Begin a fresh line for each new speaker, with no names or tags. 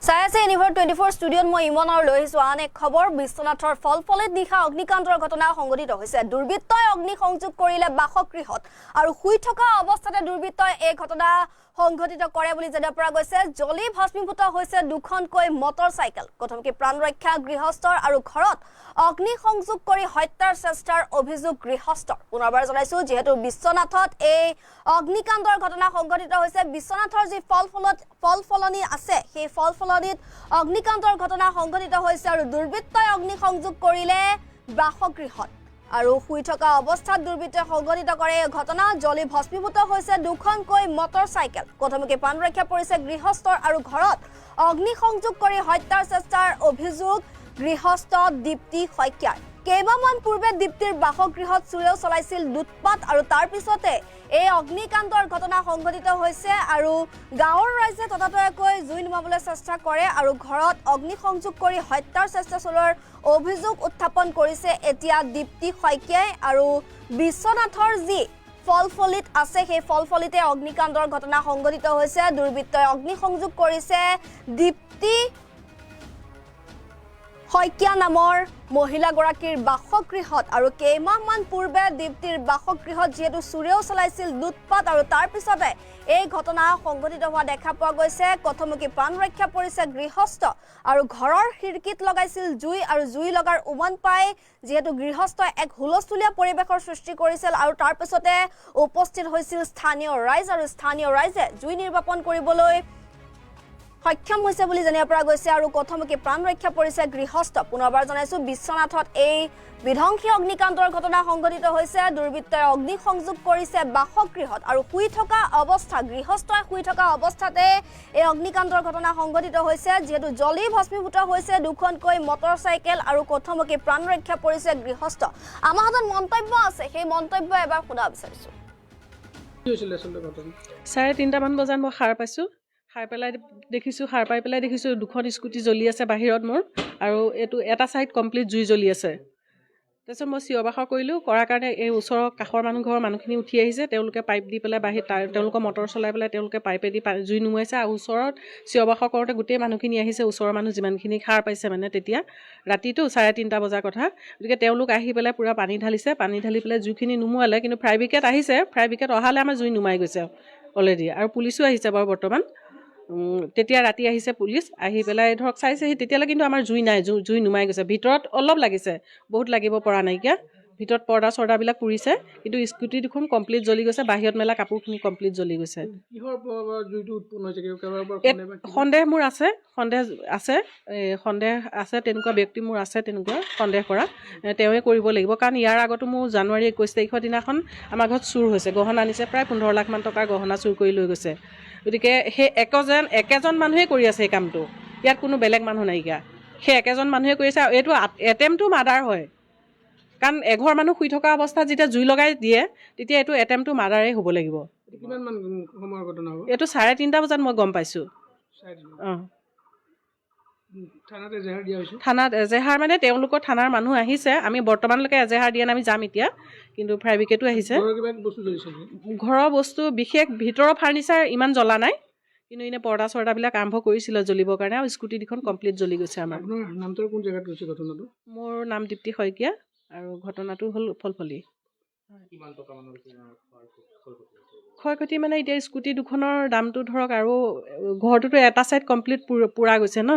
চাইছে ইউনিভাৰ 24 ষ্টুডিঅ'ত মই ইমন আৰু লৈ আহিছোঁ আন এক খবৰ। বিশ্বনাথৰ ফলফলিত নিশা অগ্নিকাণ্ডৰ ঘটনা সংঘটিত হৈছে। দুৰ্বৃত্তই অগ্নি সংযোগ কৰিলে বাসগৃহত আৰু শুই থকা অৱস্থাতে দুৰ্বৃত্তই এই ঘটনা সংঘটিত কৰে বুলি জানিব পৰা গৈছে। জ্বলি ভস্মীভূত হৈছে দুখনকৈ মটৰচাইকেল। কথমকি প্ৰাণ ৰক্ষা গৃহস্থৰ আৰু ঘৰত অগ্নি সংযোগ কৰি হত্যাৰ চেষ্টাৰ অভিযোগ গৃহস্থৰ। পুনৰবাৰ জনাইছোঁ, যিহেতু বিশ্বনাথত এই অগ্নিকাণ্ডৰ ঘটনা সংঘটিত হৈছে। বিশ্বনাথৰ যি ফলফলনি আছে, সেই ফলফলনিত অগ্নিকাণ্ডৰ ঘটনা সংঘটিত হৈছে আৰু দুৰ্বৃত্তই অগ্নি সংযোগ কৰিলে বাসগৃহত আৰু শুই থকা অৱস্থাত দুৰ্বৃত্তই সংঘটিত কৰে এই ঘটনা। জ্বলি ভস্মীভূত হৈছে দুখনকৈ মটৰচাইকেল। কথমকি প্ৰাণ ৰক্ষা পৰিছে গৃহস্থৰ আৰু ঘৰত অগ্নি সংযোগ কৰি হত্যাৰ চেষ্টাৰ অভিযোগ গৃহস্থ দীপ্তি শইকীয়াৰ। কেইমাহমান পূৰ্বে দীপ্তিৰ বাসগৃহত চোৰেও চলাইছিল লুটপাট আৰু তাৰ পিছতে এই অগ্নিকাণ্ডৰ ঘটনা সংঘটিত হৈছে আৰু গাঁৱৰ ৰাইজে ততাতৈয়াকৈ জুই নুমাবলৈ চেষ্টা কৰে আৰু ঘৰত অগ্নি সংযোগ কৰি হত্যাৰ চেষ্টা চলোৱাৰ অভিযোগ উত্থাপন কৰিছে এতিয়া দীপ্তি শইকীয়াই। আৰু বিশ্বনাথৰ যি ফলফলিত আছে, সেই ফলফলিতে অগ্নিকাণ্ডৰ ঘটনা সংঘটিত হৈছে। দুৰ্বৃত্তই অগ্নি সংযোগ কৰিছে দীপ্তি শইকীয়া নামৰ মহিলাগৰাকীৰ বাসগৃহত আৰু কেইমাহমান পূৰ্বে দীপ্তিৰ বাসগৃহত যিহেতু চোৰেও চলাইছিল লুটপাট আৰু তাৰ পিছতে এই ঘটনা সংঘটিত হোৱা দেখা পোৱা গৈছে। কথমকি প্ৰাণ ৰক্ষা পৰিছে গৃহস্থ আৰু ঘৰৰ খিৰিকীত লগাইছিল জুই আৰু জুই লগাৰ উমান পাই যিহেতু গৃহস্থই এক হুলস্থুলীয়া পৰিৱেশৰ সৃষ্টি কৰিছিল আৰু তাৰ পিছতে উপস্থিত হৈছিল স্থানীয় ৰাইজ আৰু স্থানীয় ৰাইজে জুই নিৰ্বাপন কৰিবলৈ সক্ষম হৈছে বুলি জানিব পৰা গৈছে আৰু কথমকি প্ৰাণ ৰক্ষা পৰিছে গৃহস্থ। পুনৰবাৰ জনাইছোঁ, বিশ্বনাথত এই বিধ্বংসী অগ্নিকাণ্ডৰ ঘটনা সংঘটিত হৈছে। দুৰ্বৃত্তই অগ্নি সংযোগ কৰিছে বাসগৃহত আৰু শুই থকা অৱস্থা গৃহস্থই শুই থকা অৱস্থাতে এই অগ্নিকাণ্ডৰ ঘটনা সংঘটিত হৈছে। যিহেতু জ্বলি ভস্মীভূত হৈছে দুখনকৈ মটৰচাইকেল আৰু কথমকি প্ৰাণ ৰক্ষা পৰিছে গৃহস্থ। আমাৰ হাতত মন্তব্য আছে, সেই মন্তব্য এবাৰ শুনা বিচাৰিছোঁ।
3:30মান বজাত মই সাৰ পাইছোঁ। সাৰ পাই পেলাই দেখিছোঁ দুখন স্কুটি জ্বলি আছে বাহিৰত মোৰ, আৰু এইটো এটা ছাইড কমপ্লিট জুই জ্বলি আছে। তাৰপিছত মই চিঞৰ বাখৰ কৰিলোঁ, কৰাৰ কাৰণে এই ওচৰৰ কাষৰ ঘৰৰ মানুহখিনি উঠি আহিছে। তেওঁলোকে পাইপ দি পেলাই তেওঁলোকৰ মটৰ চলাই পেলাই তেওঁলোকে পাইপেদি জুই নুমাইছে আৰু ওচৰত চিঞৰ বাখৰ কৰোঁতে গোটেই মানুহখিনি আহিছে। ওচৰৰ মানুহ যিমানখিনি সাৰ পাইছে মানে তেতিয়া ৰাতিটো 3:30 বজাৰ কথা, গতিকে তেওঁলোক আহি পেলাই পূৰা পানী ঢালিছে। পানী ঢালি পেলাই জুইখিনি নুমুৱালে, কিন্তু ফায়াৰ ব্ৰিগেড আহিছে। ফায়াৰ ব্ৰিগেড অহালে আমাৰ জুই নুমাই গৈছে অলৰেডি, আৰু পুলিচো আহিছে বাৰু বৰ্তমান। তেতিয়া ৰাতি আহিছে পুলিচ, আহি পেলাই ধৰক চাইছেহি। তেতিয়ালৈ কিন্তু আমাৰ জুই নাই, জুই নুমাই গৈছে। ভিতৰত অলপ লাগিছে, বহুত লাগিব পৰা নাইকিয়া। ভিতৰত পৰ্দা চৰ্দাবিলাক পুৰিছে, কিন্তু স্কুটি দুখন কমপ্লিট জ্বলি গৈছে। বাহিৰত মেলা কাপোৰখিনি কমপ্লিট জ্বলি গৈছে। সন্দেহ মোৰ আছে, সন্দেহ আছে তেনেকুৱা ব্যক্তি মোৰ আছে, তেনেকুৱা সন্দেহ কৰা তেওঁৱে কৰিব লাগিব। কাৰণ ইয়াৰ আগতো মোৰ জানুৱাৰী 21 তাৰিখৰ দিনাখন আমাৰ ঘৰত চুৰ হৈছে। গহনা আনিছে, প্ৰায় 15 লাখমান টকাৰ গহনা চুৰ কৰি লৈ গৈছে। গতিকে সেই একেজন মানুহে কৰি আছে এই কামটো, ইয়াত কোনো বেলেগ মানুহ নাইকিয়া। সেই একেজন মানুহে কৰি আছে। এইটো এটেম্প টু মাৰ্ডাৰ হয়, কাৰণ এঘৰ মানুহ শুই থকা অৱস্থাত যেতিয়া জুই লগাই দিয়ে তেতিয়া এইটো এটেম্প টু মাৰ্ডাৰেই হ'ব লাগিব। এইটো 3:30 বজাত মই গম পাইছোঁ। থানাত এজেহাৰ মানে তেওঁলোকৰ থানাৰ মানুহ আহিছে। আমি বৰ্তমানলৈকে এজেহাৰ দিয়া নাই, আমি যাম এতিয়া, কিন্তু ফায়াৰ ব্ৰিগেডো আহিছে। ঘৰৰ বস্তু বিশেষ ভিতৰৰ ফাৰ্নিচাৰ ইমান জ্বলা নাই, কিন্তু এনে পৰ্দা চৰ্দাবিলাক আৰম্ভ কৰিছিলে জ্বলিবৰ কাৰণে, আৰু স্কুটি দুখন কমপ্লিট জ্বলি গৈছে। আমাৰ মোৰ নাম দীপ্তি শইকীয়া আৰু ঘটনাটো হ'ল ফলফলি। ক্ষয়ক্ষতি মানে এতিয়া স্কুটি দুখনৰ দামটো ধৰক, আৰু ঘৰটোতো এটা ছাইড কমপ্লিট পুৰা গৈছে ন।